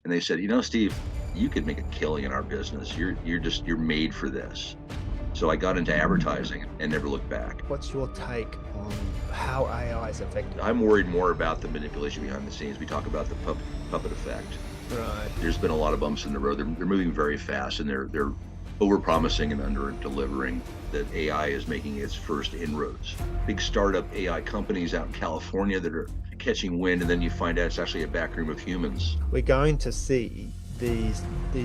And they said, Steve, you could make a killing in our business. You're made for this. So I got into advertising and never looked back. What's your take on how AI is affecting? I'm worried more about the manipulation behind the scenes. We talk about the puppet effect. Right. There's been a lot of bumps in the road. They're moving very fast, and they're over promising and under delivering. That AI is making its first inroads. Big startup AI companies out in California that are catching wind, and then you find out it's actually a backroom of humans. We're going to see these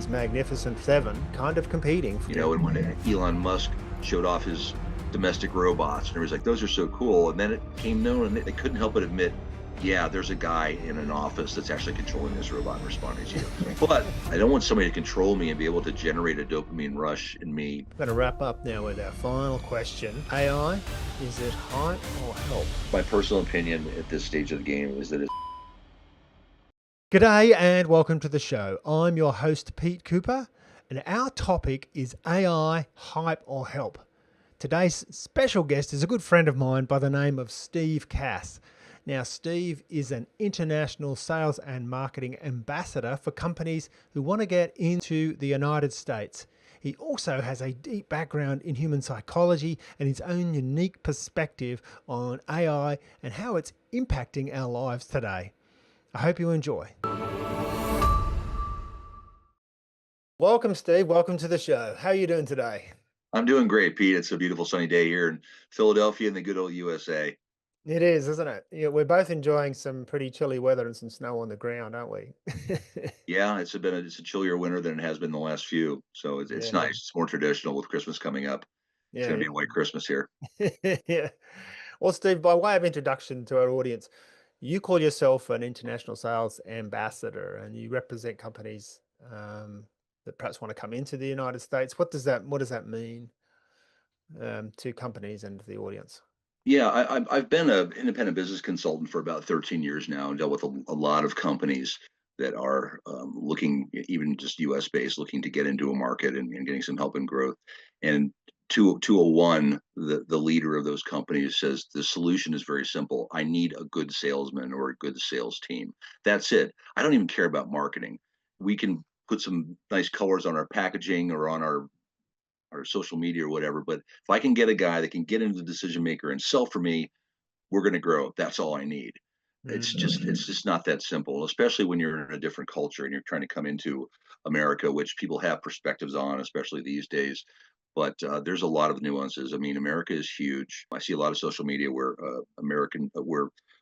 magnificent seven kind of competing. And when Elon Musk showed off his domestic robots, and everybody's like, "Those are so cool," and then it became known, and they couldn't help but admit, yeah, there's a guy in an office that's actually controlling this robot and responding to you. But I don't want somebody to control me and be able to generate a dopamine rush in me. We're going to wrap up now with our final question. AI, is it hype or help? My personal opinion at this stage of the game is that it's G'day and welcome to the show. I'm your host, Pete Cooper, and our topic is AI, hype or help. Today's special guest is a good friend of mine by the name of Steve Cass. Now, Steve is an international sales and marketing ambassador for companies who want to get into the United States. He also has a deep background in human psychology and his own unique perspective on AI and how it's impacting our lives today. I hope you enjoy. Welcome, Steve. Welcome to the show. How are you doing today? I'm doing great, Pete. It's a beautiful sunny day here in Philadelphia in the good old USA. It is, isn't it? Yeah, we're both enjoying some pretty chilly weather and some snow on the ground, aren't we? Yeah, it's a chillier winter than it has been the last few, so it's Yeah, nice. It's more traditional with Christmas coming up. It's going to yeah, be a white Christmas here. yeah. Well, Steve, by way of introduction to our audience, you call yourself an international sales ambassador, and you represent companies that perhaps want to come into the United States. What does that mean to companies and to the audience? Yeah, I've been an independent business consultant for about 13 years now, and dealt with a lot of companies that are looking, even just U.S. based, looking to get into a market and getting some help and growth. And 201, the leader of those companies, says the solution is very simple. I need a good salesman or a good sales team. That's it. I don't even care about marketing. We can put some nice colors on our packaging or on our social media or whatever. But if I can get a guy that can get into the decision maker and sell for me, we're going to grow. That's all I need. It's just not that simple, especially when you're in a different culture and you're trying to come into America, which people have perspectives on, especially these days. But there's a lot of nuances. I mean, America is huge. I see a lot of social media where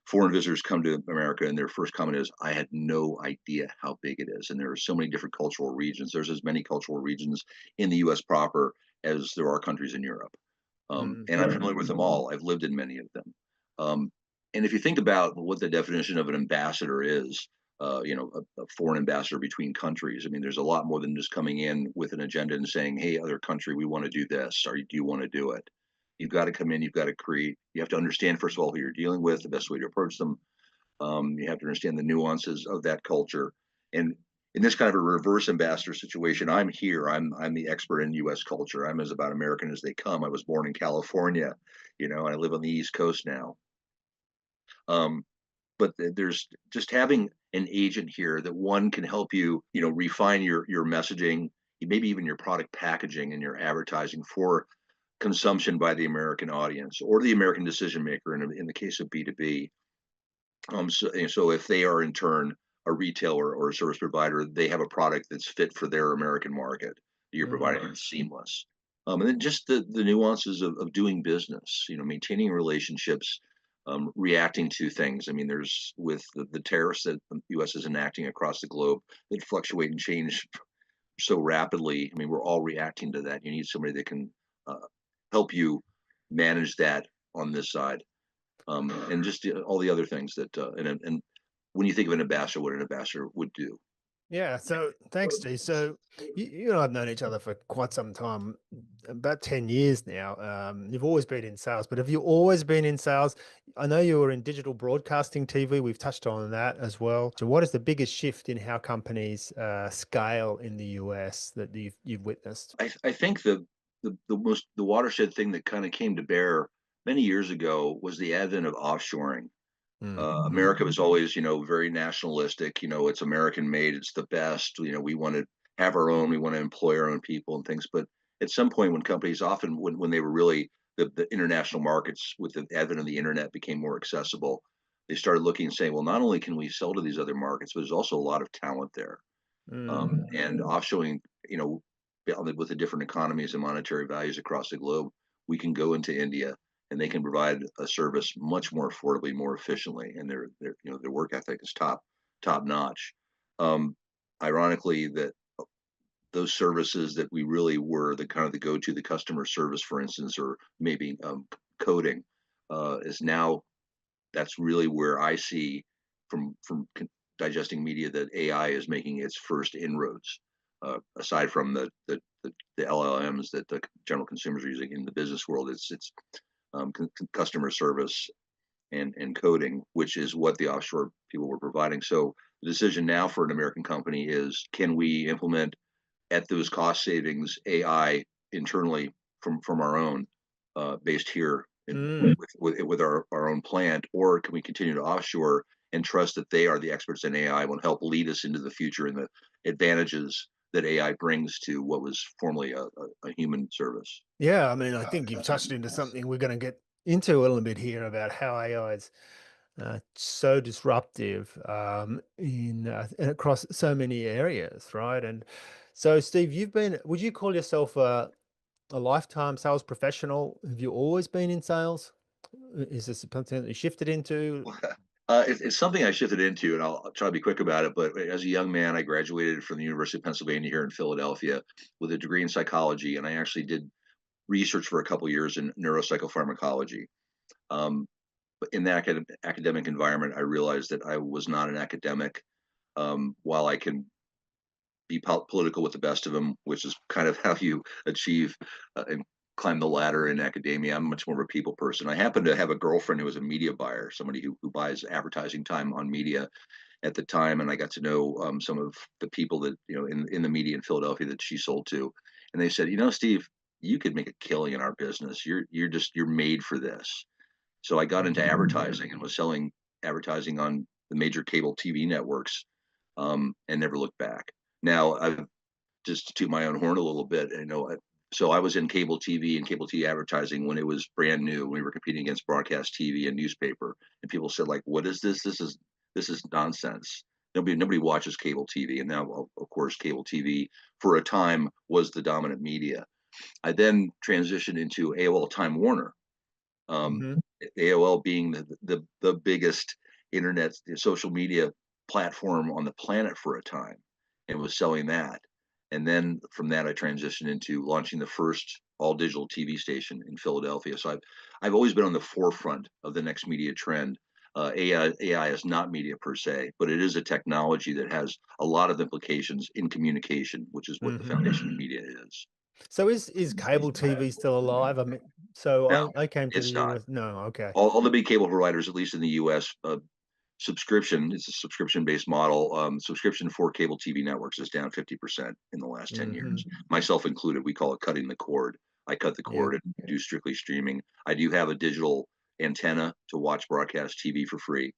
foreign visitors come to America and their first comment is, "I had no idea how big it is." And there are so many different cultural regions. There's as many cultural regions in the U.S. proper as there are countries in Europe. And I'm familiar with them all. I've lived in many of them. Um, and if you think about what the definition of an ambassador is, a foreign ambassador between countries, I mean, there's a lot more than just coming in with an agenda and saying, "Hey, other country, we want to do this. Or do you want to do it?" You've got to come in. You've got to create. You have to understand, first of all, who you're dealing with, the best way to approach them. You have to understand the nuances of that culture. And in this kind of a reverse ambassador situation, I'm here. I'm the expert in U.S. culture. I'm as about American as they come. I was born in California, and I live on the East Coast now. Um, but there's just having an agent here that one can help you, refine your messaging, maybe even your product packaging and your advertising for consumption by the American audience or the American decision maker in the case of B2B. So if they are in turn a retailer or a service provider, they have a product that's fit for their American market. You're providing it seamless. And then just the nuances of doing business, maintaining relationships, reacting to things. I mean, there's with the tariffs that the U.S. is enacting across the globe that fluctuate and change so rapidly. I mean, we're all reacting to that. You need somebody that can uh, help you manage that on this side, and just all the other things that and when you think of an ambassador, what an ambassador would do. Yeah, so thanks, Steve. So you and I have known each other for quite some time, about 10 years now. You've always been in sales, but have you always been in sales? I know you were in digital broadcasting TV. We've touched on that as well. So what is the biggest shift in how companies scale in the US that you've witnessed? I think the watershed thing that kind of came to bear many years ago was the advent of offshoring. Mm-hmm. America was always, very nationalistic. It's American made. It's the best. We want to have our own. We want to employ our own people and things. But at some point, when companies often, when they were really the international markets with the advent of the internet became more accessible, they started looking and saying, well, not only can we sell to these other markets, but there's also a lot of talent there. Mm. And offshoring, with the different economies and monetary values across the globe, we can go into India and they can provide a service much more affordably, more efficiently, and their work ethic is top notch. Um, Ironically, that those services that we really were the kind of the go-to, the customer service, for instance, or maybe coding, is now that's really where I see from digesting media that AI is making its first inroads. Aside from the LLMs that the general consumers are using in the business world, it's customer service and coding, which is what the offshore people were providing. So the decision now for an American company is: can we implement at those cost savings AI internally from our own, based here Mm. with our own plant, or can we continue to offshore and trust that they are the experts in AI and will help lead us into the future and the advantages that AI brings to what was formerly a human service. Yeah, I mean, I think you've touched into something we're going to get into a little bit here about how AI is so disruptive in and across so many areas, right? And so, Steve, would you call yourself a lifetime sales professional? Have you always been in sales? Is this something that you shifted into? It's something I shifted into, and I'll try to be quick about it. But as a young man, I graduated from the University of Pennsylvania here in Philadelphia with a degree in psychology, and I actually did research for a couple of years in neuropsychopharmacology. Um, but in that academic environment, I realized that I was not an academic. While I can be political with the best of them, which is kind of how you achieve and climb the ladder in academia. I'm much more of a people person. I happen to have a girlfriend who was a media buyer, somebody who buys advertising time on media at the time, and I got to know some of the people that in the media in Philadelphia that she sold to, and they said, Steve, you could make a killing in our business. You're made for this. So I got into advertising and was selling advertising on the major cable TV networks, and never looked back. Now, I've just to toot my own horn a little bit, so I was in cable TV and cable TV advertising when it was brand new. We were competing against broadcast TV and newspaper, and people said, like, "What is this? This is nonsense. Nobody watches cable TV." And now, of course, cable TV for a time was the dominant media. I then transitioned into AOL Time Warner, um, Hmm. AOL being the biggest internet social media platform on the planet for a time, and was selling that. And then from that, I transitioned into launching the first all digital TV station in Philadelphia. So I've always been on the forefront of the next media trend. AI is not media per se, but it is a technology that has a lot of implications in communication, which is what the Hmm. foundation of media is. So is cable TV still alive? I mean, so Now, I came to the it's not. US. No, okay. All the big cable providers, at least in the U.S., subscription. It's a subscription-based model. Subscription for cable TV networks is down 50% in the last 10 Hmm. years, myself included. We call it cutting the cord. I cut the Yeah. cord and do strictly streaming. I do have a digital antenna to watch broadcast TV for free,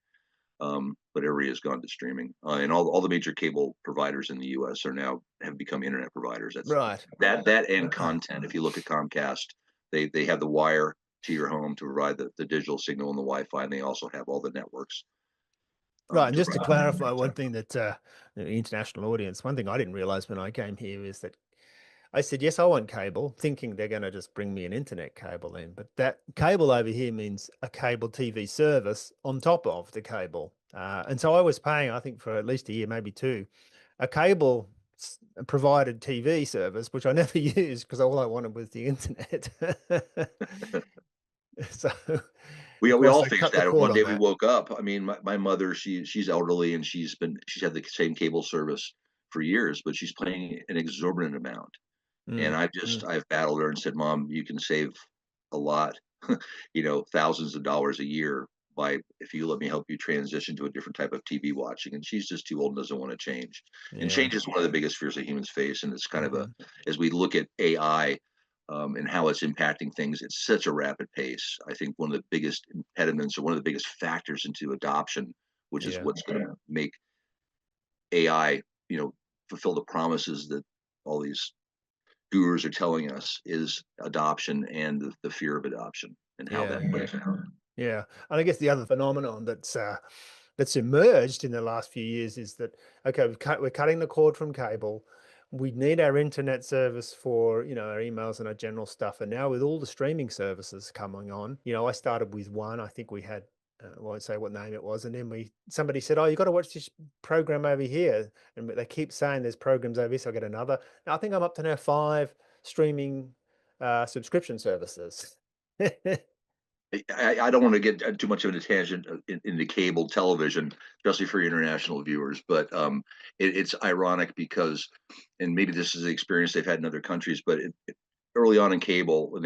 but everybody has gone to streaming. And all the major cable providers in the U.S. are now have become internet providers. That's Right. that and content. If you look at Comcast, they have the wire to your home to provide the digital signal and the Wi-Fi, and they also have all the networks Right, and to just to provide. clarify one thing that the international audience, one thing I didn't realize when I came here is that I said, yes, I want cable, thinking they're going to just bring me an internet cable in. But that cable over here means a cable TV service on top of the cable. And so I was paying, I think, for at least a year, maybe two, a cable provided TV service, which I never used because all I wanted was the internet. So, We of we course, all they faced cut the that. cord One on day we that. woke up. I mean, my mother, she's elderly and she's had the same cable service for years, but she's paying an exorbitant amount. And Mm, mm, I've battled her and said, Mom, you can save a lot, thousands of dollars a year by if you let me help you transition to a different type of TV watching. And she's just too old and doesn't want to change. And yeah. change is one of the biggest fears that humans face. And it's kind of Hmm. as we look at AI, and how it's impacting things at such a rapid pace. I think one of the biggest impediments or one of the biggest factors into adoption, which is Yeah. what's going to make AI, fulfill the promises that all these gurus are telling us, is adoption and the fear of adoption and how Yeah. that plays out. Yeah, and I guess the other phenomenon that's emerged in the last few years is that okay, we're cutting the cord from cable. We need our internet service for our emails and our general stuff. And now with all the streaming services coming on, I started with one. I think we had. I won't say what name it was, and then somebody said, "Oh, you got to watch this program over here," and they keep saying there's programs over here, so I get another. Now I think I'm up to now 5 streaming subscription services. I don't want to get too much of a tangent into cable television, especially for your international viewers. But it's ironic because, and maybe this is the experience they've had in other countries, but early on in cable, when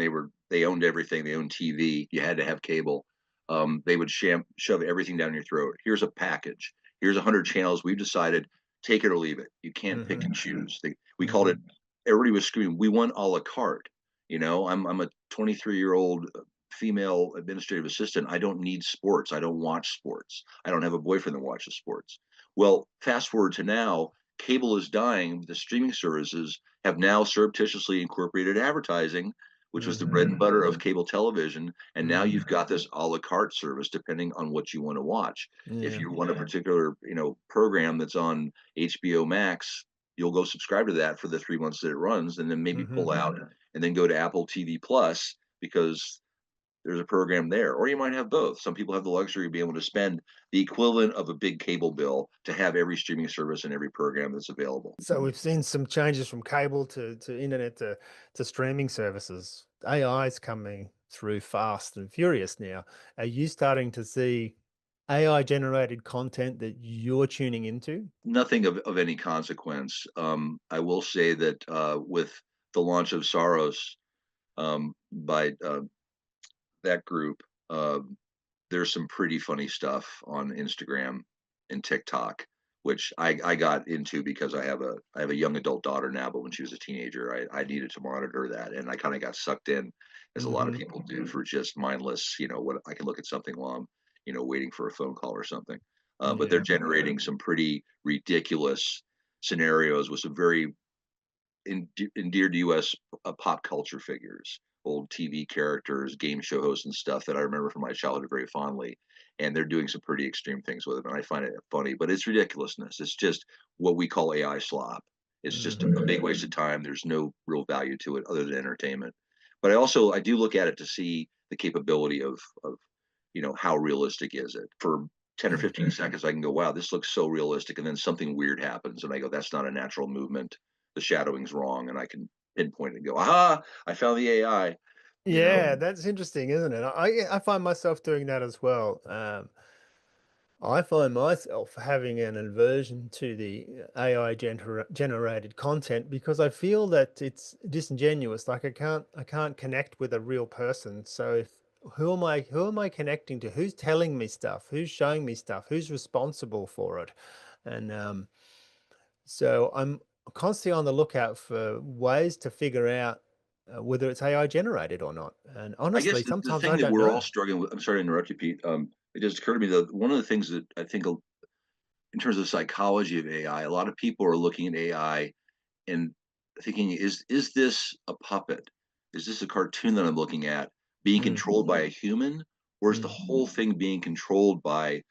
they owned everything, they owned TV, you had to have cable. They would shove everything down your throat. Here's a package. Here's 100 channels. We've decided, take it or leave it. You can't pick Hmm. and choose. We called it. Hmm. Everybody was screaming, "We want a la carte." I'm a 23-year-old female administrative assistant. I don't need sports. I don't watch sports. I don't have a boyfriend that watches sports. Well, fast forward to now, cable is dying. The streaming services have now surreptitiously incorporated advertising, which was the bread and Hmm. butter of cable television. And now Hmm. you've got this a la carte service depending on what you want to watch. If Yeah. you want a particular, program that's on HBO Max, you'll go subscribe to that for the 3 months that it runs, and then maybe Hmm. pull out and then go to Apple TV Plus because there's a program there. Or you might have both. Some people have the luxury of being able to spend the equivalent of a big cable bill to have every streaming service and every program that's available. So we've seen some changes from cable to internet to streaming services. AI is coming through fast and furious now. Are you starting to see AI generated content that you're tuning into? Nothing of any consequence. I will say that with the launch of Soros by that group, there's some pretty funny stuff on Instagram and TikTok, which I got into because I have a young adult daughter now, but when she was a teenager, I needed to monitor that, and I kind of got sucked in, as a lot of Hmm. people do, for just mindless. What I can look at something while I'm waiting for a phone call or something. But they're Yeah. generating some pretty ridiculous scenarios with some very endeared to us pop culture figures, old TV characters, game show hosts, and stuff that I remember from my childhood very fondly. And they're doing some pretty extreme things with it, and I find it funny. But it's ridiculousness. It's just what we call AI slop. It's just a Hmm. big waste of time. There's no real value to it other than entertainment. But I do look at it to see the capability of how realistic is it. For 10 or Yeah. 15 seconds, I can go, wow, this looks so realistic. And then something weird happens. And I go, that's not a natural movement. The shadowing's wrong. And I can pinpoint it and go, aha, I found the AI, you know. Yeah, that's interesting, isn't it? I find myself doing that as well. I find myself having an aversion to the AI generated content because I feel that it's disingenuous. Like I can't connect with a real person. So who am I connecting to? Who's telling me stuff? Who's showing me stuff? Who's responsible for it? And so I'm constantly on the lookout for ways to figure out whether it's AI generated or not. And I guess honestly, the sometimes thing I that don't we're all know. struggling with, I'm sorry to interrupt you, Pete. It just occurred to me that one of the things that I think in terms of the psychology of AI, a lot of people are looking at AI and thinking, is this a puppet? Is this a cartoon that I'm looking at being Mm, controlled by a human, or is the mm, whole thing being controlled by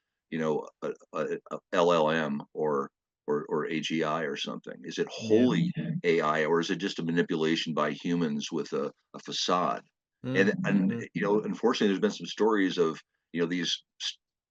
LLM or AGI or something? Is it yeah. wholly AI, or is it just a manipulation by humans with a facade? Mm, And mm, unfortunately, there's been some stories of these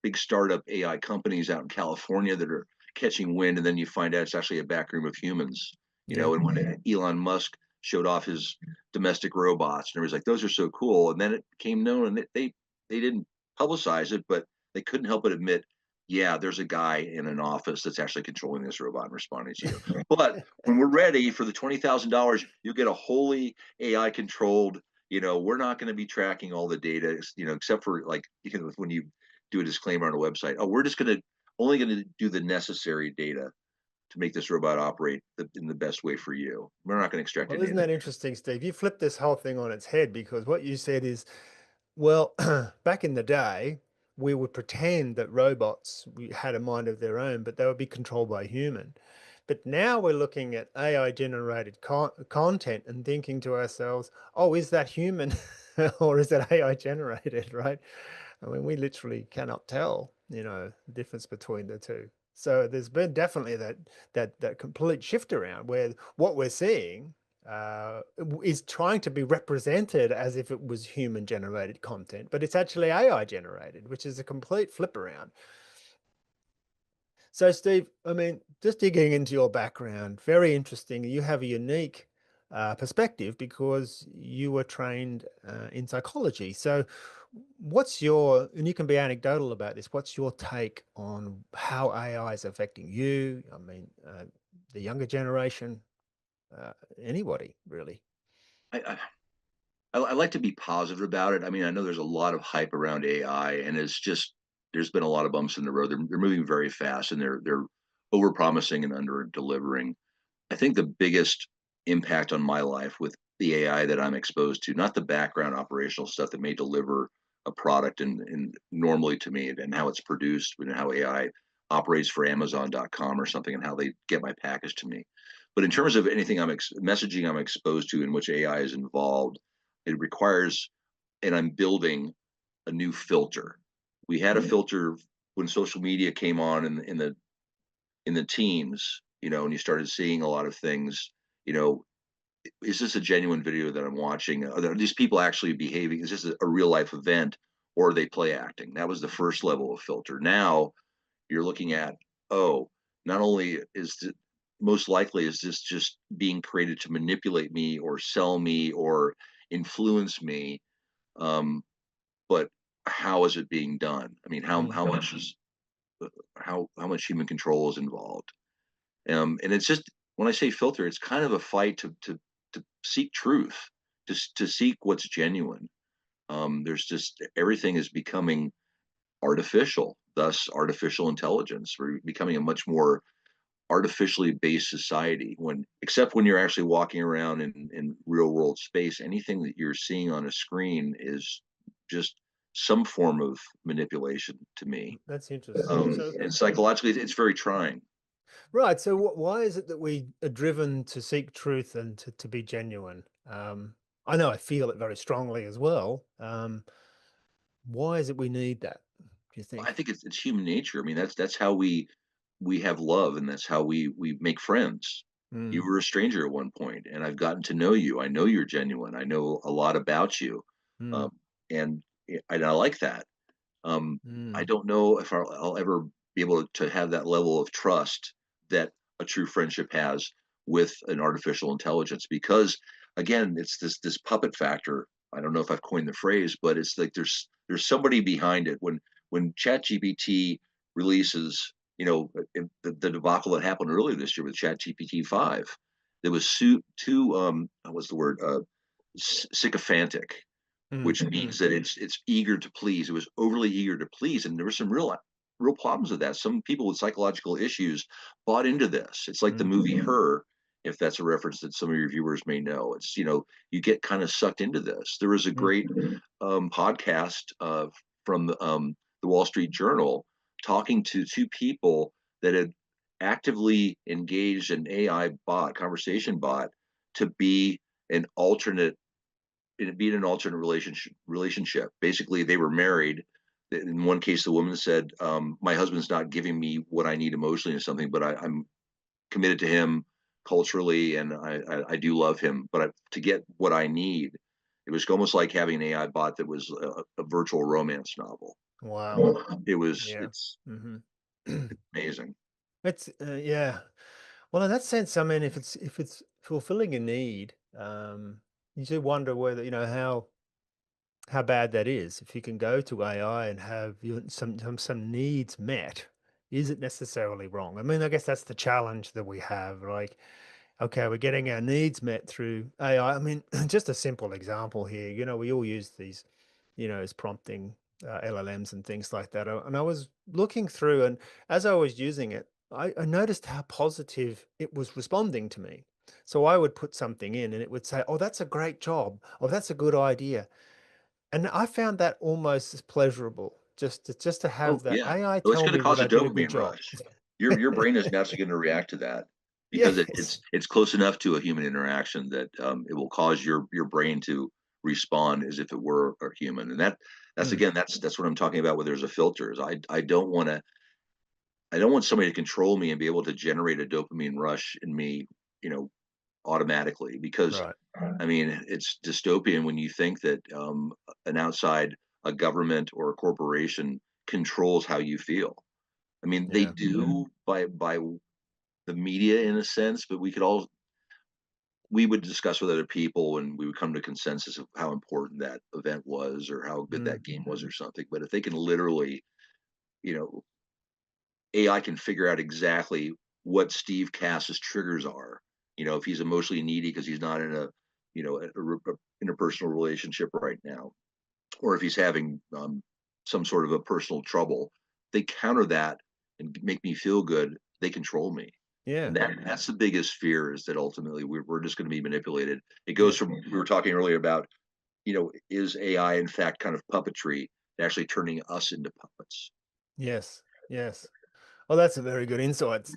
big startup AI companies out in California that are catching wind, and then you find out it's actually a back room of humans. yeah. And when Elon Musk showed off his domestic robots, and everybody's like, "Those are so cool," and then it became known, and they didn't publicize it, but they couldn't help but admit, yeah, there's a guy in an office that's actually controlling this robot and responding to you. But when we're ready for the $20,000, you'll get a wholly AI controlled. We're not going to be tracking all the data, except for like when you do a disclaimer on a website. Oh, we're just only going to do the necessary data to make this robot operate in the best way for you. We're not going to extract Well, isn't anything. that interesting, Steve? You flipped this whole thing on its head because what you said is, well, back in the day, we would pretend that robots had a mind of their own, but they would be controlled by a human. But now we're looking at AI generated content and thinking to ourselves, oh, is that human or is that AI generated, right? I mean, we literally cannot tell, the difference between the two. So there's been definitely that complete shift around where what we're seeing is trying to be represented as if it was human generated content, but it's actually AI generated, which is a complete flip around. So, Steve, I mean, just digging into your background, very interesting. You have a unique perspective because you were trained in psychology. So, and you can be anecdotal about this, what's your take on how AI is affecting you? I mean, the younger generation, anybody really? I, I like to be positive about it. I mean, I know there's a lot of hype around AI, and it's just there's been a lot of bumps in the road. They're moving very fast, and they're over promising and under delivering. I think the biggest impact on my life with the AI that I'm exposed to, not the background operational stuff that may deliver a product and normally to me and how it's produced and how AI operates for Amazon.com or something and how they get my package to me. But in terms of anything messaging I'm exposed to in which AI is involved, it requires, and I'm building a new filter. We had a filter when social media came on in the teams, and you started seeing a lot of things, you know, is this a genuine video that I'm watching? Are these people actually behaving? Is this a real life event or are they play acting? That was the first level of filter. Now you're looking at, oh, not only most likely is this just being created to manipulate me or sell me or influence me, um, but how is it being done? I mean, how Mm. much is how much human control is involved? And it's just when I say filter, it's kind of a fight to seek truth, to seek what's genuine. There's just everything is becoming artificial, thus artificial intelligence. We're becoming a much more artificially based society except when you're actually walking around in real world space, anything that you're seeing on a screen is just some form of manipulation to me. That's interesting. So, And psychologically, it's very trying. right. So, why is it that we are driven to seek truth and to be genuine? I know I feel it very strongly as well. Why is it we need that? Do you I think? think it's human nature. I mean, that's how we have love, and that's how we make friends. You Mm, were a stranger at one point, and I've gotten to know you. I know you're genuine. I know a lot about you, mm, um, and I like that. I mm, don't know if I'll ever be able to have that level of trust that a true friendship has with an artificial intelligence because, again, it's this puppet factor. I don't know if I've coined the phrase, but it's like there's somebody behind it. When ChatGPT releases, the debacle that happened earlier this year with ChatGPT 5, there was too what was the word sycophantic, mm, which mm, means that it's eager to please. It was overly eager to please, and there were some real problems with that. Some people with psychological issues bought into this. It's like the mm, movie Her, if that's a reference that some of your viewers may know. It's you get kind of sucked into this. There was a mm, great podcast from the Wall Street Journal talking to two people that had actively engaged an AI bot, conversation bot, to be an alternate being an alternate relationship. Basically, they were married. In one case, the woman said, "My husband's not giving me what I need emotionally or something, but I'm committed to him culturally, and I do love him. But to get what I need, it was almost like having an AI bot that was a virtual romance novel. wow. Yeah. It's Hmm. amazing. It's yeah. Well, in that sense, I mean, if it's fulfilling a need, you do wonder whether how bad that is. If you can go to AI and have some needs met, is it necessarily wrong? I mean, I guess that's the challenge that we have. Like, okay, we're getting our needs met through AI. I mean, just a simple example here. We all use these, as prompting LLMs and things like that. And I was looking through, and as I was using it, I noticed how positive it was responding to me. So I would put something in and it would say, "Oh, that's a great job," or "That's a good idea." And I found that almost as pleasurable just to Oh have the yeah. AI Well, it's tell going to me that cause a I did a good dopamine job. rush. Your brain is naturally going to react to that because Yes. it's close enough to a human interaction that it will cause your brain to respond as if it were a human. And that's Mm, again that's what I'm talking about. Where there's a filter. Is I don't want somebody to control me and be able to generate a dopamine rush in me, you know, automatically because right. I mean, it's dystopian when you think that an outside, a government or a corporation controls how you feel. I mean, they Yeah. do by the media in a sense, but we would discuss with other people and we would come to consensus of how important that event was or how good Mm, that game was or something. But if they can literally, you know, AI can figure out exactly what Steve Cass's triggers are. You know, if he's emotionally needy because he's not in a interpersonal relationship right now, or if he's having some sort of a personal trouble, they counter that and make me feel good. They control me. yeah. And that's the biggest fear is that ultimately we're just going to be manipulated. It goes Yeah. from, we were talking earlier about, is AI in fact kind of puppetry, actually turning us into puppets? Yes. Yes. Well, that's a very good insight,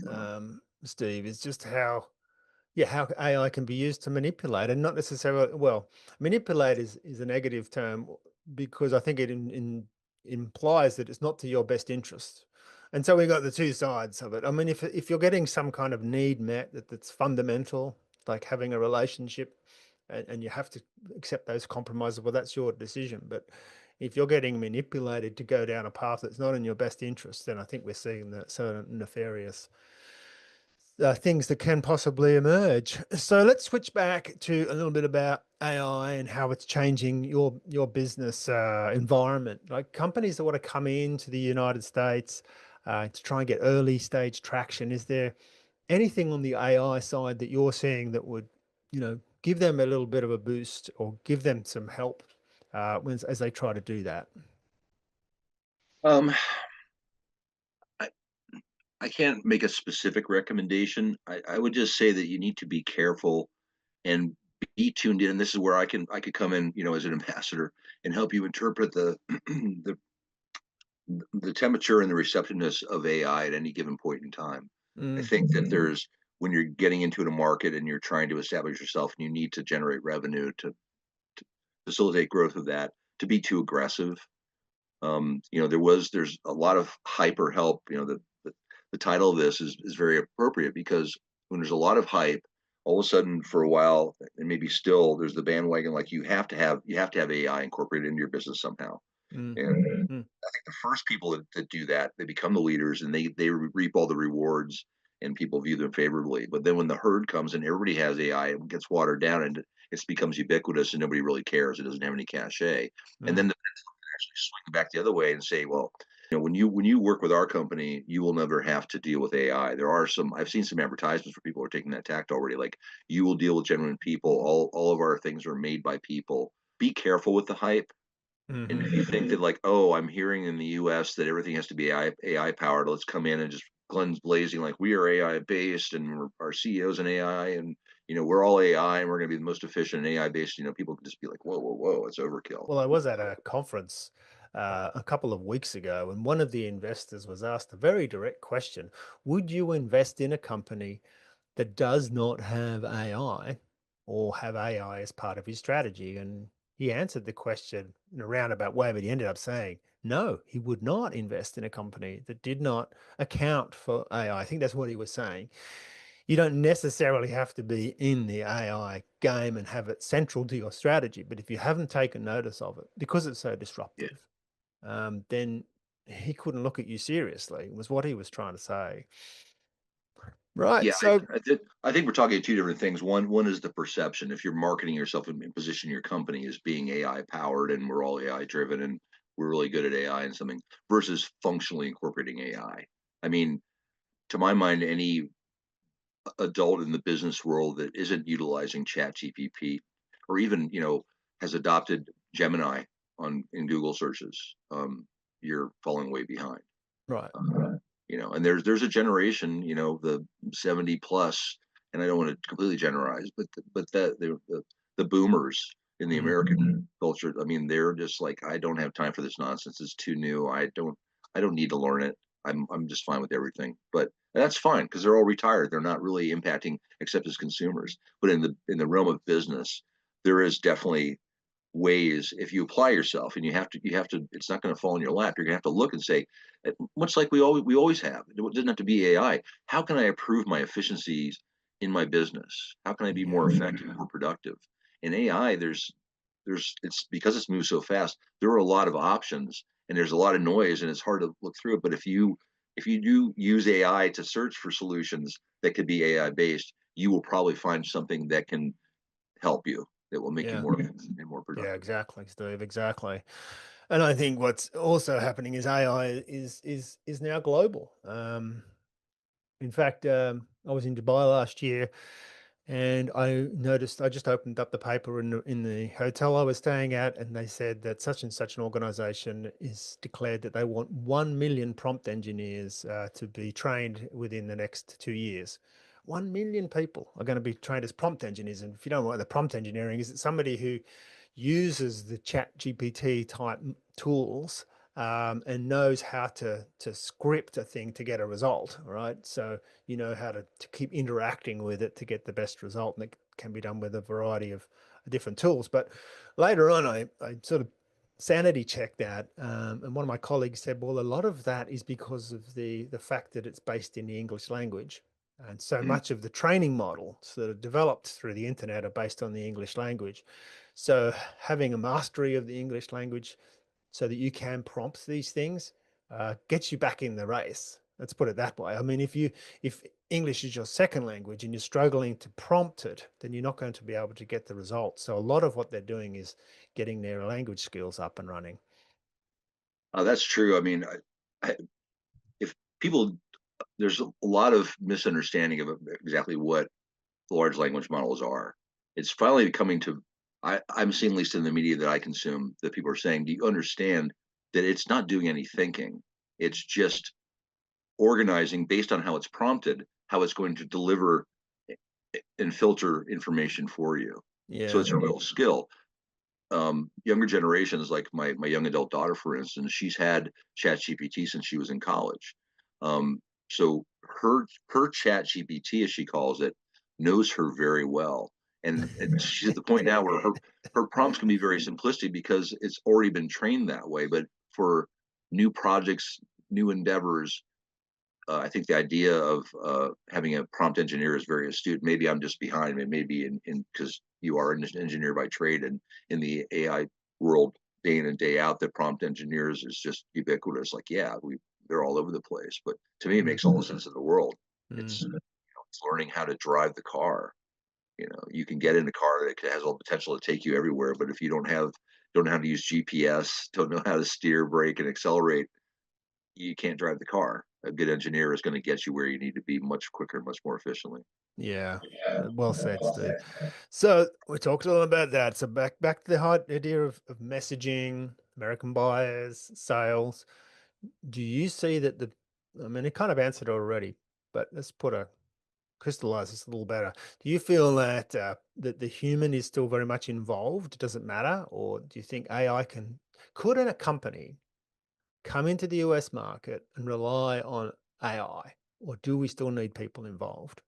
Steve. Is just how yeah, how AI can be used to manipulate and not necessarily, well, manipulate is a negative term because I think it implies that it's not to your best interest. And so we got the two sides of it. I mean, if you're getting some kind of need met that's fundamental, like having a relationship, and you have to accept those compromises, well, that's your decision. But if you're getting manipulated to go down a path that's not in your best interest, then I think we're seeing the certain nefarious things that can possibly emerge. So let's switch back to a little bit about AI and how it's changing your business environment. Like companies that want to come into the United States to try and get early stage traction. Is there anything on the AI side that you're seeing that would, give them a little bit of a boost or give them some help as they try to do that? Um, I, I can't make a specific recommendation. I would just say that you need to be careful and be tuned in. And this is where I could come in, as an ambassador and help you interpret the temperature and the receptiveness of AI at any given point in time. I Mm, think that there's when you're getting into a market and you're trying to establish yourself and you need to generate revenue to facilitate growth of that, to be too aggressive. There's a lot of hyper help. The title of this is very appropriate because when there's a lot of hype, all of a sudden for a while, and maybe still, there's the bandwagon like you have to have AI incorporated into your business somehow. mm, And mm. I think the first people that do that, they become the leaders and they reap all the rewards and people view them favorably. But then when the herd comes and everybody has AI, it gets watered down and it becomes ubiquitous and nobody really cares. It doesn't have any cachet. And then Mm. the actually swing back the other way and say, well, when you work with our company, you will never have to deal with AI. I've seen some advertisements where people are taking that tact already. Like you will deal with genuine people. All of our things are made by people. Be careful with the hype. And Hmm. if you think that like, oh, I'm hearing in the US that everything has to be AI powered, let's come in and just guns blazing like we are AI based and our CEO's an AI and we're all AI and we're going to be the most efficient and AI based. People can just be like, whoa, whoa, whoa, it's overkill. Well, I was at a conference a couple of weeks ago, and one of the investors was asked a very direct question. Would you invest in a company that does not have AI or have AI as part of his strategy? And he answered the question in a roundabout way, but he ended up saying, no, he would not invest in a company that did not account for AI. I think that's what he was saying. You don't necessarily have to be in the AI game and have it central to your strategy. But if you haven't taken notice of it because it's so Yeah. disruptive, then he couldn't look at you seriously, was what he was trying to say. Right. Yeah, So, I think we're talking two different things. One is the perception. If you're marketing yourself and positioning your company as being AI powered and we're all AI driven and we're really good at AI and something versus functionally incorporating AI. I mean, to my mind, any adult in the business world that isn't utilizing Chat GPT or even, has adopted Gemini on in Google searches, you're falling way behind. right. And there's a generation, the 70 plus, and I don't want to completely generalize, but the boomers in the Mm. American culture, I mean, they're just like, I don't have time for this nonsense. It's too new. I don't need to learn it. I'm just fine with everything. But that's fine because they're all retired. They're not really impacting except as consumers. But in the realm of business, there is definitely ways. If you apply yourself, and you have to, it's not going to fall in your lap. You're going to have to look and say, much like we always have, it doesn't have to be AI. How can I improve my efficiencies in my business? How can I be more Yeah. effective, more productive? In AI, it's because it's moved so fast, there are a lot of options, and there's a lot of noise, and it's hard to look through it. But if you do use AI to search for solutions that could be AI based, you will probably find something that can help you, that will make you Yeah. more efficient and more Yeah, productive. exactly, Steve. Exactly. And I think what's also happening is AI is now global. In fact, I was in Dubai last year, and I noticed I just opened up the paper in the hotel I was staying at, and they said that such and such an organization is declared that they want 1 million prompt engineers to be trained within the next 2 years. 1 million people are going to be trained as prompt engineers. And if you don't know what the prompt engineering is, it's somebody who uses the chat GPT type tools and knows how to script a thing to get a result, right? So you know how to keep interacting with it to get the best result, and it can be done with a variety of different tools. But later on, I sort of sanity checked that, and one of my colleagues said, well, a lot of that is because of the fact that it's based in the English language. And so Mhm. much of the training models that are developed through the internet are based on the English language. So having a mastery of the English language so that you can prompt these things gets you back in the race. Let's put it that way. I mean, if English is your second language and you're struggling to prompt it, then you're not going to be able to get the results. So a lot of what they're doing is getting their language skills up and running. That's true. I mean, if people, there's a lot of misunderstanding of exactly what large language models are. It's finally coming to, I'm seeing, at least in the media that I consume, that people are saying, do you understand that it's not doing any thinking? It's just organizing based on how it's prompted, how it's going to deliver and filter information for you. So Yeah. it's a real skill. Younger generations, like my young adult daughter, for instance, she's had Chat GPT since she was in college. So her Chat GPT, as she calls it, knows her very well, and she's at the point now where her prompts can be very simplistic because it's already been trained that way. But for new projects, new endeavors, I think the idea of having a prompt engineer is very astute. Maybe I'm just behind. It may be in because you are an engineer by trade, and in the AI world, day in and day out, the prompt engineers is just ubiquitous. Like, yeah, they're all over the place. But to me, it Mm, makes all the sense in the world. mm. It's learning how to drive the car. You can get in a car that has all the potential to take you everywhere, but if you don't know how to use GPS, don't know how to steer, brake, and accelerate, you can't drive the car. A good engineer is going to get you where you need to be much quicker, much more efficiently. Yeah. Well said, Steve. So we talked a little about that. So back to the hot idea of messaging, American buyers, sales. Do you see that I mean, it kind of answered already, but let's crystallize this a little better. Do you feel that that the human is still very much involved? Does it matter, or do you think AI could a company come into the US market and rely on AI, or do we still need people involved?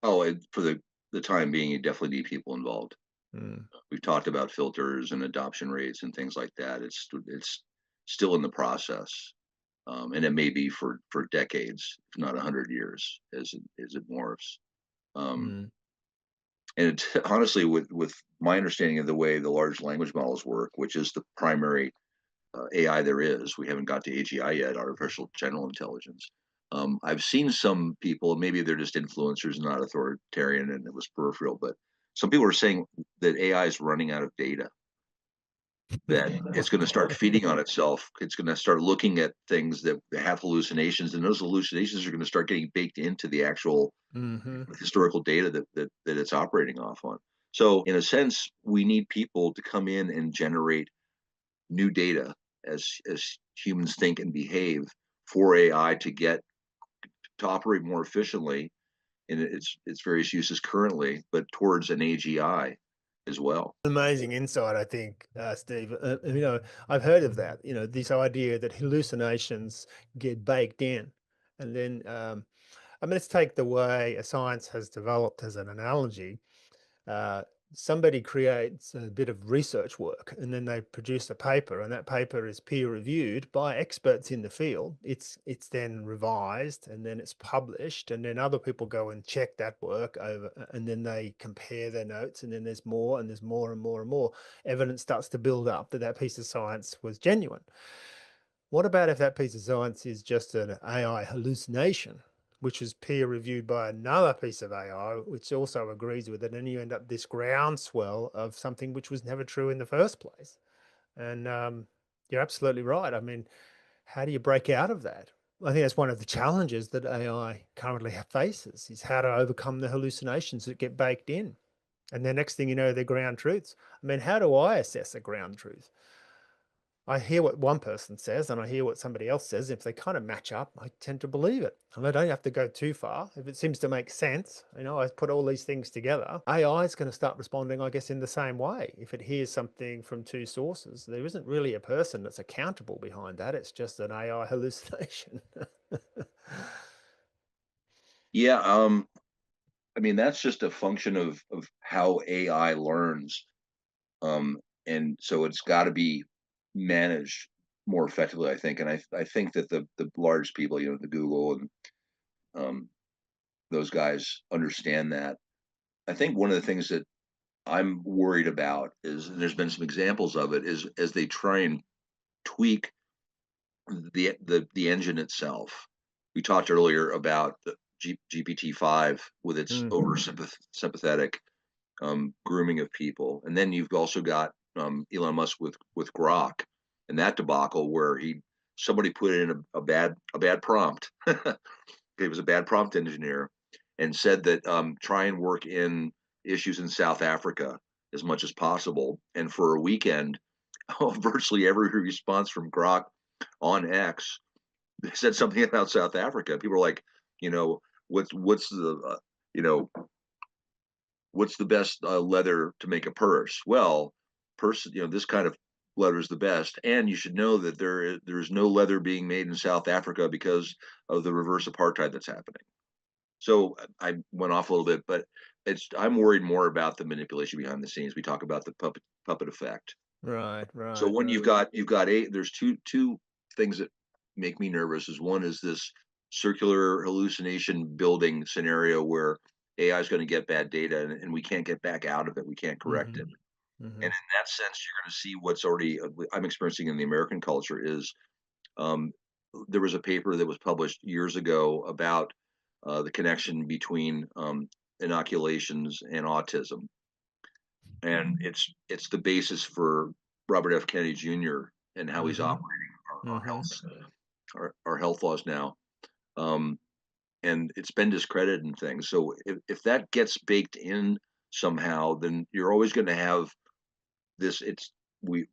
Oh, and for the time being, you definitely need people involved. Mm, We've talked about filters and adoption rates and things like that. It's still in the process, and it may be for decades, if not 100 years, as it morphs. Um, mm, and honestly, with my understanding of the way the large language models work, which is the primary AI there is. We haven't got to AGI yet, artificial general intelligence. I've seen some people, maybe they're just influencers, not authoritarian, and it was peripheral, but some people are saying that AI is running out of data, that it's going to start feeding on itself. It's going to start looking at things that have hallucinations, and those hallucinations are going to start getting baked into the actual hmm historical data that it's operating off on. So, in a sense, we need people to come in and generate new data as humans think and behave for AI to get to operate more efficiently in its various uses currently, but towards an AGI as well. Amazing insight, I think, Steve. I've heard of that. This idea that hallucinations get baked in, and then, let's take the way a science has developed as an analogy. uh, Somebody creates a bit of research work and then they produce a paper, and that paper is peer reviewed by experts in the field. It's then revised and then it's published, and then other people go and check that work over, and then they compare their notes, and then there's more and there's more and more and more evidence starts to build up that that piece of science was genuine. What about if that piece of science is just an AI hallucination, which is peer reviewed by another piece of AI, which also agrees with it, and you end up this groundswell of something which was never true in the first place? And you're absolutely right. I mean, how do you break out of that? I think that's one of the challenges that AI currently faces, is how to overcome the hallucinations that get baked in. And the next thing you know, they're ground truths. I mean, how do I assess a ground truth? I hear what one person says and I hear what somebody else says. If they kind of match up, I tend to believe it. And I don't have to go too far. If it seems to make sense, I put all these things together. AI is going to start responding, I guess, in the same way. If it hears something from two sources, there isn't really a person that's accountable behind that. It's just an AI hallucination. Yeah, I mean that's just a function of how AI learns, um, and so it's got to be managed more effectively, I think. And I think that the large people, the Google and um, those guys understand that. I think one of the things that I'm worried about is, and there's been some examples of it, is as they try and tweak the engine itself. We talked earlier about the GPT-5 with its Mm. over sympathetic grooming of people, and then you've also got Elon Musk with Grok and that debacle where he somebody put in a bad prompt. He was a bad prompt engineer and said that try and work in issues in South Africa as much as possible. And for a weekend, virtually every response from Grok on X said something about South Africa. People were like, you know, what's the you know what's the best leather to make a purse? Well, this kind of leather is the best, and you should know that there's no leather being made in South Africa because of the reverse apartheid that's happening. So I went off a little bit, but I'm worried more about the manipulation behind the scenes. We talk about the puppet effect. Right, So right, when right. you've got there's two things that make me nervous. Is one is this circular hallucination building scenario where AI is going to get bad data and we can't get back out of it. We can't correct it. Hmm. And Hmm. in that sense, you're going to see what's already I'm experiencing in the American culture is um, there was a paper that was published years ago about the connection between inoculations and autism, and it's the basis for Robert F. Kennedy Jr. and how he's Hmm. operating our Hmm. our health laws now. Um, and it's been discredited and things. So if that gets baked in somehow, then you're always going to have this. It's we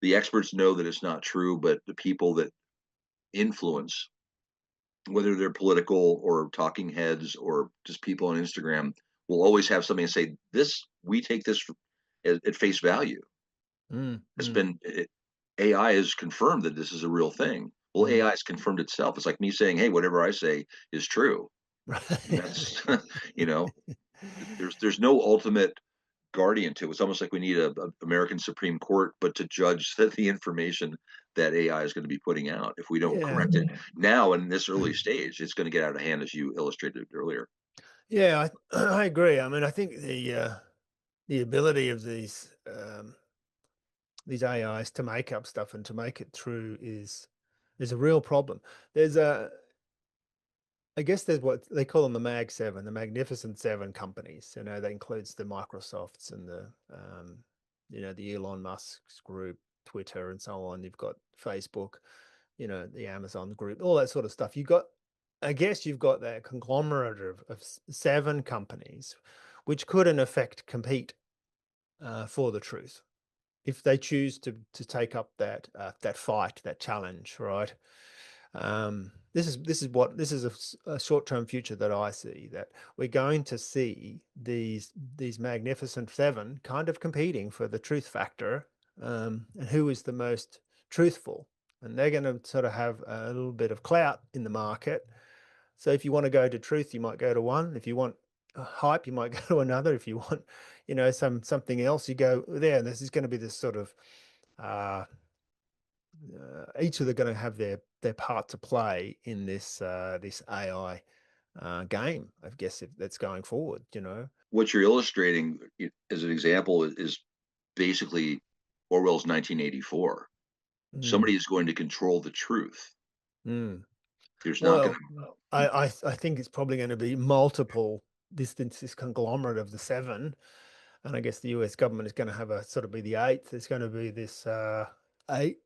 the experts know that it's not true, but the people that influence, whether they're political or talking heads or just people on Instagram, will always have something to say. This we take this at face value. Mm, It's mm, been AI has confirmed that this is a real thing. Well, mm. AI has confirmed itself. It's like me saying, "Hey, whatever I say is true." Right. That's you know, there's no ultimate guardian to it. It's almost like we need a American Supreme Court, but to judge that the information that AI is going to be putting out, if we don't Yeah. correct it now in this early stage, it's going to get out of hand, as you illustrated earlier. Yeah, I agree. I mean, I think the ability of these AIs to make up stuff and to make it true is a real problem. There's a I guess there's what they call them the Mag Seven, the Magnificent Seven companies. That includes the Microsofts and the Elon Musk's group, Twitter, and so on. You've got Facebook, the Amazon group, all that sort of stuff. I guess you've got that conglomerate of seven companies, which could in effect compete for the truth if they choose to take up that fight, that challenge, right? This is a short-term future that I see, that we're going to see these magnificent seven kind of competing for the truth factor, and who is the most truthful, and they're going to sort of have a little bit of clout in the market. So if you want to go to truth, you might go to one. If you want hype, you might go to another. If you want, something else, you go there. And this is going to be this sort of uh, each of them going to have their part to play in this AI game, I guess, if that's going forward. What you're illustrating as an example is basically Orwell's 1984. Mm, Somebody is going to control the truth. mm. There's not going Well, to. I think it's probably going to be multiple. This conglomerate of the seven, and I guess the US government is going to have a sort of be the eighth. There's going to be this eight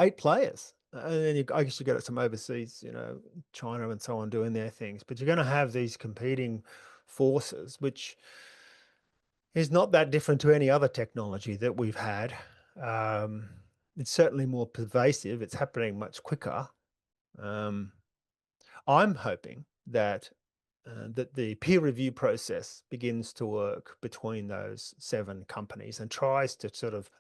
eight players. And then I guess you got some overseas, China and so on doing their things. But you're going to have these competing forces, which is not that different to any other technology that we've had. Um, it's certainly more pervasive. It's happening much quicker. Um, I'm hoping that the peer review process begins to work between those seven companies and tries to sort of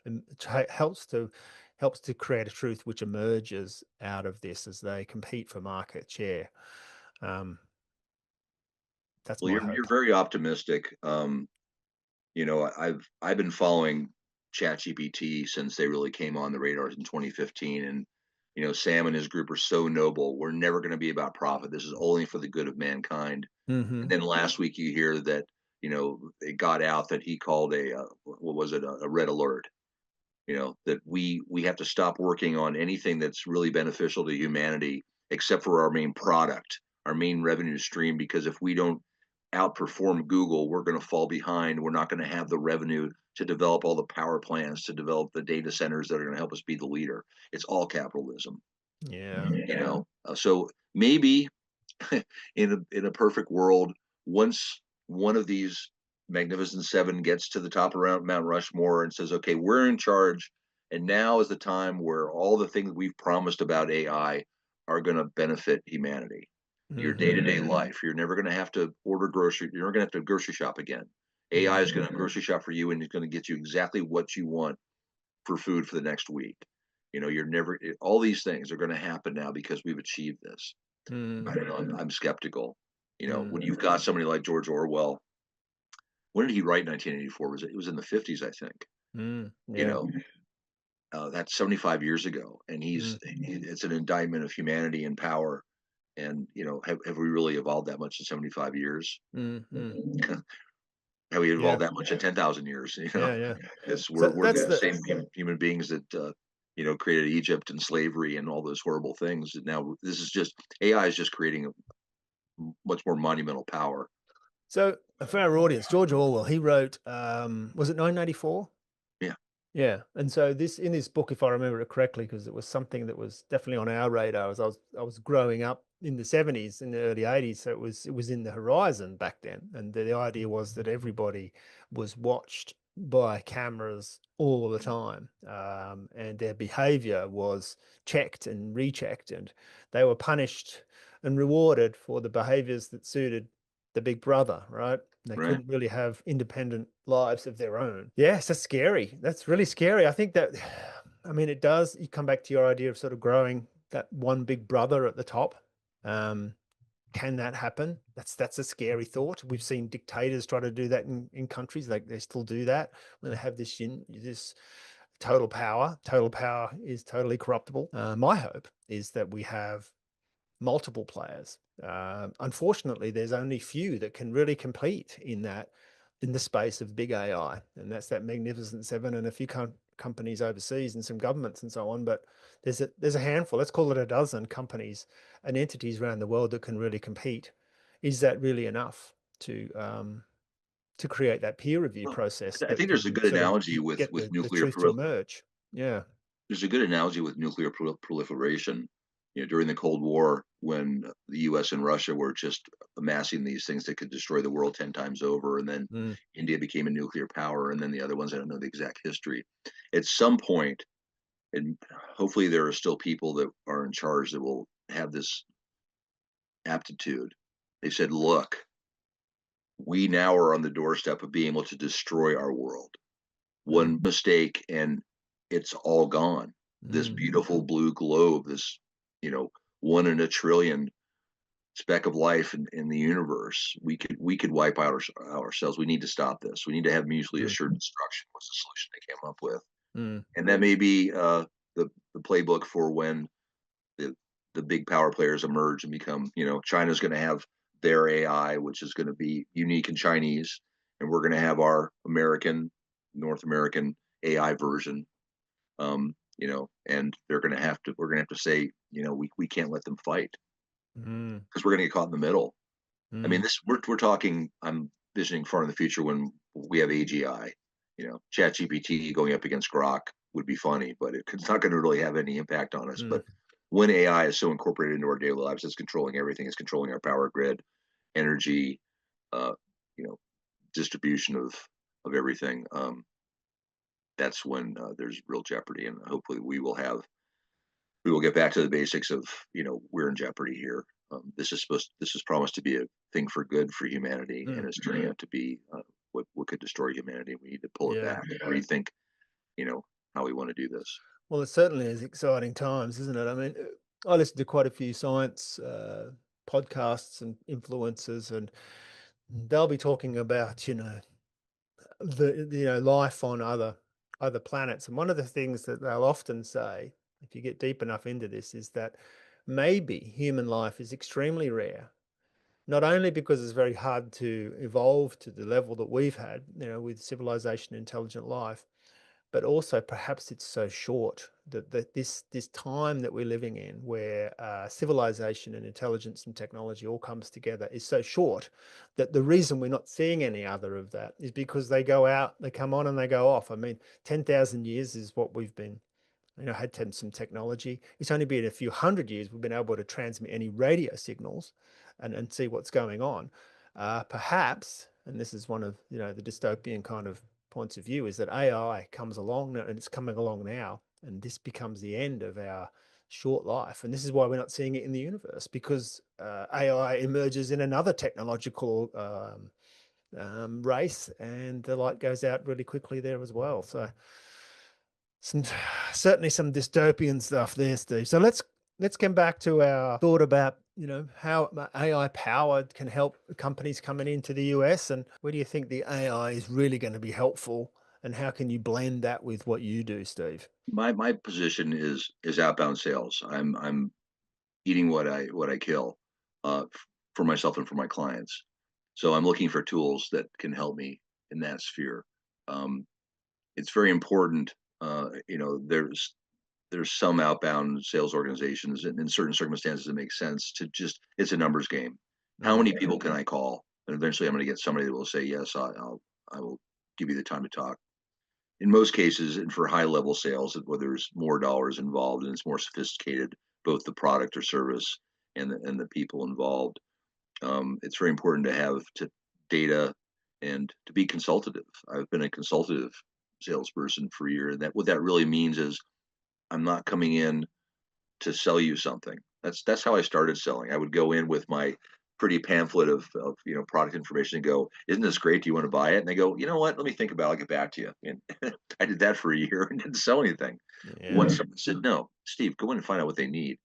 helps to create a truth which emerges out of this as they compete for market share. Um, that's Well, my you're hope. very optimistic. I've been following ChatGPT since they really came on the radars in 2015, and Sam and his group are so noble. We're never going to be about profit. This is only for the good of mankind. And Hmm. then last week you hear that it got out that he called what was it, a red alert. That we have to stop working on anything that's really beneficial to humanity except for our main product, our main revenue stream, because if we don't outperform Google, we're going to fall behind. We're not going to have the revenue to develop all the power plants, to develop the data centers that are going to help us be the leader. It's all capitalism. Yeah. So maybe in a perfect world, once one of these Magnificent Seven gets to the top around Mount Rushmore and says, "Okay, we're in charge," and now is the time where all the things we've promised about AI are going to benefit humanity. Your Hmm. day-to-day life. You're never going to have to order grocery. You're never going to have to grocery shop again. AI is Hmm. going to grocery shop for you, and it's going to get you exactly what you want for food for the next week. You're never. All these things are going to happen now because we've achieved this. I Hmm. don't know. I'm skeptical. Hmm. When you've got somebody like George Orwell, when did he write 1984? It was in the 50s, I think. Hmm. You Yeah. know, that's 75 years ago, and Hmm. it's an indictment of humanity and power. And have we really evolved that much in 75 years? Hmm. Have we Yeah. evolved that much in 10,000 years? Yeah. Yeah. It's So we're that's the the same human beings that created Egypt and slavery and all those horrible things. And now this is just AI is just creating a much more monumental power. So for our audience, George Orwell, he wrote, was it 1984? Yeah, Yeah, and so this in this book, if I remember it correctly, because it was something that was definitely on our radar as I was growing up in the 70s, in the early 80s, so it was in the horizon back then, and the idea was that everybody was watched by cameras all the time, and their behavior was checked and rechecked, and they were punished and rewarded for the behaviors that suited the big brother, right? They right. couldn't really have independent lives of their own. Yes, that's scary. That's really scary. I think that, I mean, it does. You come back to your idea of sort of growing that one big brother at the top. Um, can that happen? That's a scary thought. We've seen dictators try to do that in countries. Like they still do that when they have this total power. Total power is totally corruptible. My hope is that we have multiple players. Unfortunately, there's only few that can really compete in the space of big AI, and that's that Magnificent Seven and a few companies overseas and some governments and so on. But there's a handful. Let's call it a dozen companies and entities around the world that can really compete. Is that really enough to create that peer review Well, process I that think there's a can good sort of analogy with get with the nuclear truth to emerge? Yeah. there's a good analogy with nuclear proliferation. During the Cold War, when the U.S. and Russia were just amassing these things that could destroy the world 10 times over, and then Mm, India became a nuclear power, and then the other ones, I don't know the exact history. At some point, And hopefully there are still people that are in charge that will have this aptitude. They said, look, we now are on the doorstep of being able to destroy our world. Mm, One mistake and it's all gone. This mm, beautiful blue globe, this, you know, one in a trillion speck of life in the universe. We could wipe out ourselves. We need to stop this. We need to have mutually mm, assured destruction was the solution they came up with. mm, And that may be the playbook for when the the big power players emerge and become, China's going to have their AI, which is going to be unique and Chinese, and we're going to have our North American AI version. And we're going to have to say, we can't let them fight mm, because we're going to get caught in the middle. I mean, mm, we're talking. I'm visioning far in the future when we have AGI. Chat GPT going up against Grok would be funny, but it's not going to really have any impact on us. mm, But when AI is so incorporated into our daily lives, it's controlling everything. It's controlling our power grid, energy, uh, you know, distribution of everything. That's when there's real jeopardy, and hopefully we will get back to the basics of, we're in jeopardy here. This is promised to be a thing for good for humanity, and mm. it's turning out to be what could destroy humanity. We need to pull it Yeah. back and rethink, you know, how we want to do this. Well, it certainly is exciting times, isn't it? I mean, I listen to quite a few science podcasts and influencers, and they'll be talking about, life on other planets. And one of the things that they'll often say, if you get deep enough into this, is that maybe human life is extremely rare. Not only because it's very hard to evolve to the level that we've had, with civilization, intelligent life, but also perhaps it's so short that this time that we're living in, where civilization and intelligence and technology all comes together, is so short that the reason we're not seeing any other of that is because they go out, they come on, and they go off. I mean, 10,000 years is what we've been, had some technology. It's only been a few hundred years we've been able to transmit any radio signals and see what's going on. Perhaps, and this is one of the dystopian kind of points of view, is that AI comes along, and it's coming along now, and this becomes the end of our short life. And this is why we're not seeing it in the universe, because AI emerges in another technological race, and the light goes out really quickly there as well. So some certainly some dystopian stuff there, Steve. So let's come back to our thought about how AI powered can help companies coming into the US, and where do you think the AI is really going to be helpful, and how can you blend that with what you do, Steve? My position is outbound sales. I'm eating what I kill, for myself and for my clients. So I'm looking for tools that can help me in that sphere. Um, it's very important. There's some outbound sales organizations, and in certain circumstances it makes sense to just, it's a numbers game. How Mm, many people can I call? And eventually I'm going to get somebody that will say yes. I will give you the time to talk. In most cases, and for high level sales, where there's more dollars involved and it's more sophisticated, both the product or service and the people involved, it's very important to have data and to be consultative. I've been a consultative salesperson for a year, and that what that really means is I'm not coming in to sell you something. That's how I started selling. I would go in with my pretty pamphlet of product information and go, "Isn't this great? Do you want to buy it?" And they go, "You know what? Let me think about it. I'll get back to you." And I did that for a year and didn't sell anything. yeah. Once someone said, "No, Steve, go in and find out what they need."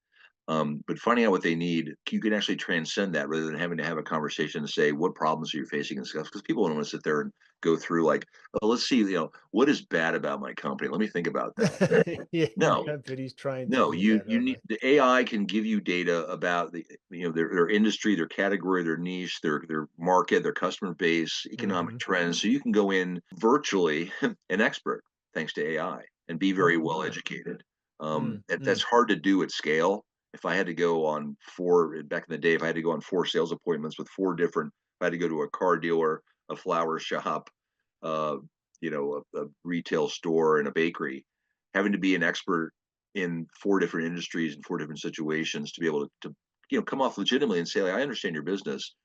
But finding out what they need, you can actually transcend that rather than having to have a conversation to say, what problems are you facing and stuff. Because people don't want to sit there and go through like, oh, let's see, what is bad about my company. Let me think about that. Yeah, No, nobody's trained to no, do you that, you are need they? the AI can give you data about their industry, their category, their niche, their market, their customer base, economic Hmm. trends. So you can go in virtually an expert thanks to AI and be very Oh, well right. educated. Mm, That's mm, hard to do at scale. If I had to go on four back in the day, if I had to go on four sales appointments with four different, if I had to go to a car dealer, a flower shop, uh, a retail store, and a bakery, having to be an expert in four different industries and four different situations to be able to come off legitimately and say, like, I understand your business,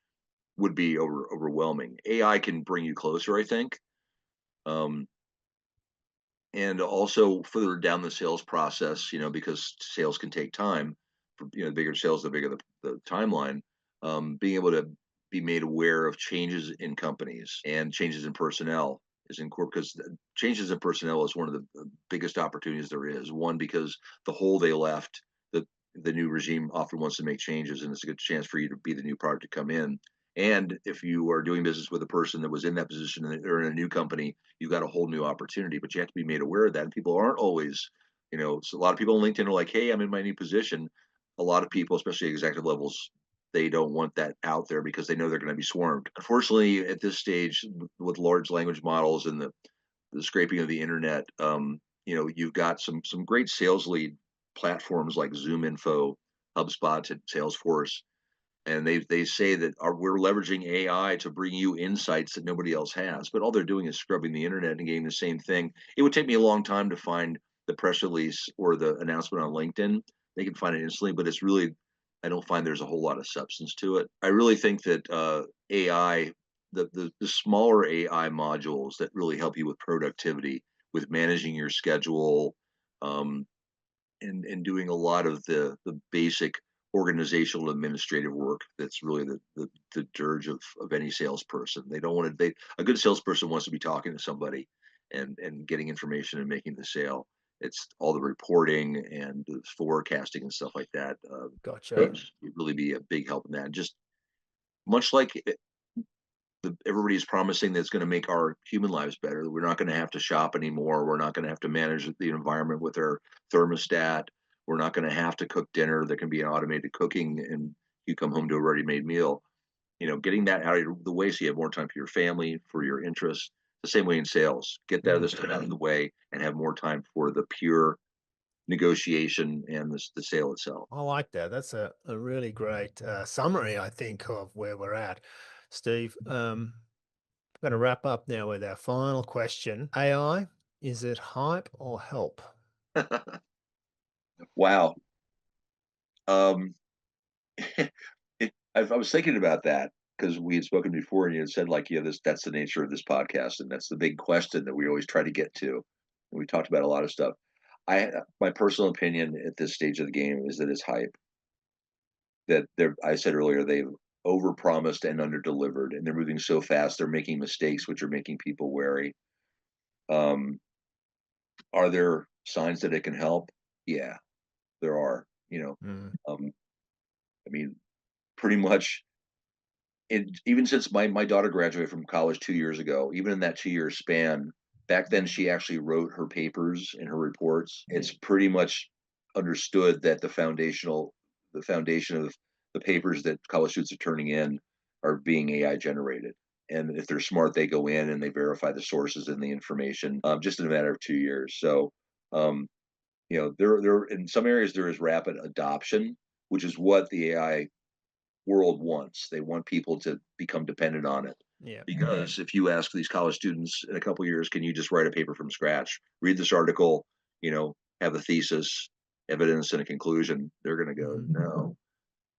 would be overwhelming. AI can bring you closer, I think. Um, and also further down the sales process, because sales can take time. For the bigger sales, the bigger the timeline. Being able to be made aware of changes in companies and changes in personnel is in core because changes in personnel is one of the biggest opportunities there is. One, because the hole they left, the new regime often wants to make changes, and it's a good chance for you to be the new product to come in. And if you are doing business with a person that was in that position and they're in a new company, you've got a whole new opportunity. But you have to be made aware of that. And people aren't always, so a lot of people on LinkedIn are like, "Hey, I'm in my new position." A lot of people, especially executive levels, they don't want that out there because they know they're going to be swarmed. Unfortunately, at this stage, with large language models and the scraping of the internet, you've got some great sales lead platforms like Zoom Info, HubSpot, and Salesforce, and they say that we're leveraging AI to bring you insights that nobody else has. But all they're doing is scrubbing the internet and getting the same thing. It would take me a long time to find the press release or the announcement on LinkedIn. They can find it instantly, but it's really I don't find there's a whole lot of substance to it. I really think that AI, the smaller AI modules that really help you with productivity, with managing your schedule, um, and doing a lot of the basic organizational administrative work that's really the dirge of any salesperson. They don't want to they A good salesperson wants to be talking to somebody and getting information and making the sale. It's all the reporting and the forecasting and stuff like that. Gotcha. Would really be a big help in that. Just much like everybody's promising that it's going to make our human lives better. We're not going to have to shop anymore. We're not going to have to manage the environment with our thermostat. We're not going to have to cook dinner. There can be an automated cooking, and you come home to a ready-made meal. Getting that out of the way so you have more time for your family, for your interests. The same way in sales. Get that other stuff out of the way and have more time for the pure negotiation and the sale itself. I like that. That's a really great summary, I think, of where we're at. Steve, I'm going to wrap up now with our final question. AI, is it hype or help? Wow. Um, I was thinking about that because we had spoken before, and you had said like, yeah, that's the nature of this podcast, and that's the big question that we always try to get to. And we talked about a lot of stuff. My personal opinion at this stage of the game is that it's hype. That I said earlier, they've overpromised and underdelivered, and they're moving so fast, they're making mistakes, which are making people wary. Um, are there signs that it can help? Yeah, there are. Mm, I mean, pretty much even since my daughter graduated from college 2 years ago, even in that 2 year span, back then she actually wrote her papers and her reports. It's pretty much understood that the foundation of the papers that college students are turning in are being AI generated. And if they're smart, they go in and they verify the sources and the information just in a matter of 2 years. So, um, there in some areas there is rapid adoption, which is what the AI world wants. They want people to become dependent on it. yeah. Because if you ask these college students in a couple of years, can you just write a paper from scratch, read this article, have a thesis, evidence, and a conclusion? They're going to go, Hmm. no.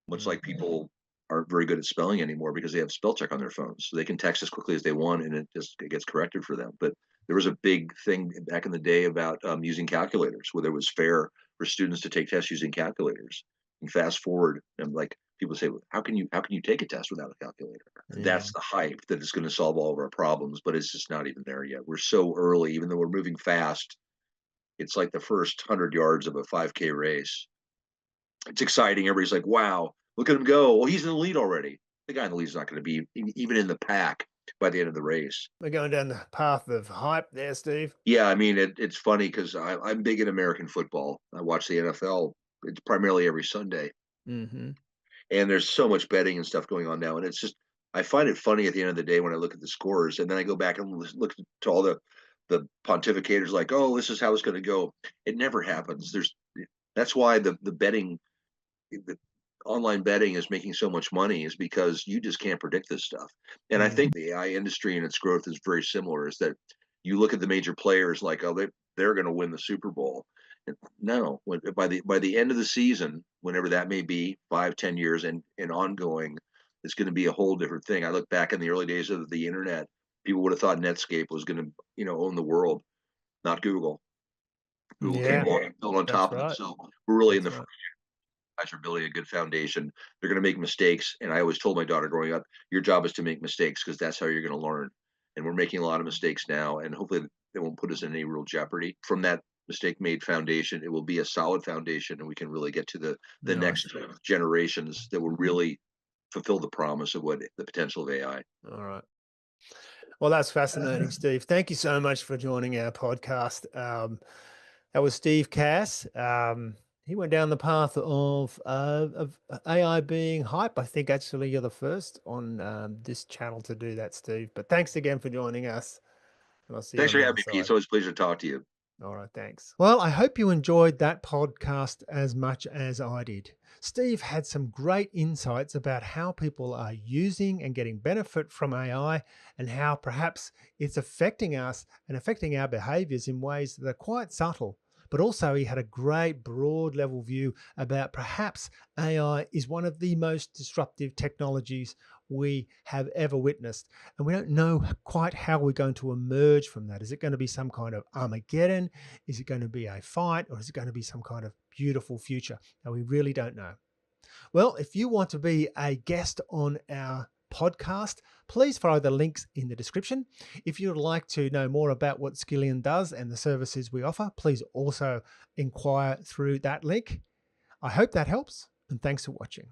Much Mm, like people aren't very good at spelling anymore because they have spell check on their phones. So they can text as quickly as they want and it gets corrected for them. But there was a big thing back in the day about using calculators, whether it was fair for students to take tests using calculators. And fast forward, and like people say, how can you take a test without a calculator? yeah. That's the hype that it's going to solve all of our problems, but it's just not even there yet. We're so early, even though we're moving fast. It's like the first 100 yards of a 5K race. It's exciting. Everybody's like, wow, look at him go. Well, he's in the lead already. The guy in the lead is not going to be even in the pack by the end of the race. We're going down the path of hype there, Steve. Yeah, I mean, it's funny because I'm big in American football. I watch the NFL. It's primarily every Sunday, Hmm. and there's so much betting and stuff going on now. And it's just, I find it funny at the end of the day when I look at the scores, and then I go back and look to all the pontificators like, oh, this is how it's going to go. It never happens. That's why the betting the online betting is making so much money is because you just can't predict this stuff. And I Mm, think the AI industry and its growth is very similar. Is that you look at the major players like, oh, they're going to win the Super Bowl. And no, by the end of the season, whenever that may be, 5, 10 years and ongoing, it's going to be a whole different thing. I look back in the early days of the internet, people would have thought Netscape was going to own the world, not Google. Google came Yeah, along and built on that's top of it. right. So we're really in That's the right. guys are building a good foundation. They're going to make mistakes, and I always told my daughter growing up, your job is to make mistakes because that's how you're going to learn. And we're making a lot of mistakes now, and hopefully they won't put us in any real jeopardy. From that mistake made foundation, it will be a solid foundation, and we can really get to the Nice. next generations that will really fulfill the promise of what the potential of AI. All right. Well, that's fascinating, Steve. Thank you so much for joining our podcast. That was Steve Cass. He went down the path of AI being hype. I think actually you're the first on this channel to do that, Steve. But thanks again for joining us, and I'll see you Thanks on for the having other me, Pete. It's side. always a pleasure to talk to you. All right, thanks. Well, I hope you enjoyed that podcast as much as I did. Steve had some great insights about how people are using and getting benefit from AI and how perhaps it's affecting us and affecting our behaviors in ways that are quite subtle. But also, he had a great broad level view about perhaps AI is one of the most disruptive technologies we have ever witnessed. And we don't know quite how we're going to emerge from that. Is it going to be some kind of Armageddon? Is it going to be a fight? Or is it going to be some kind of beautiful future? And we really don't know. Well, if you want to be a guest on our podcast, please follow the links in the description. If you'd like to know more about what Skillion does and the services we offer, please also inquire through that link. I hope that helps, and thanks for watching.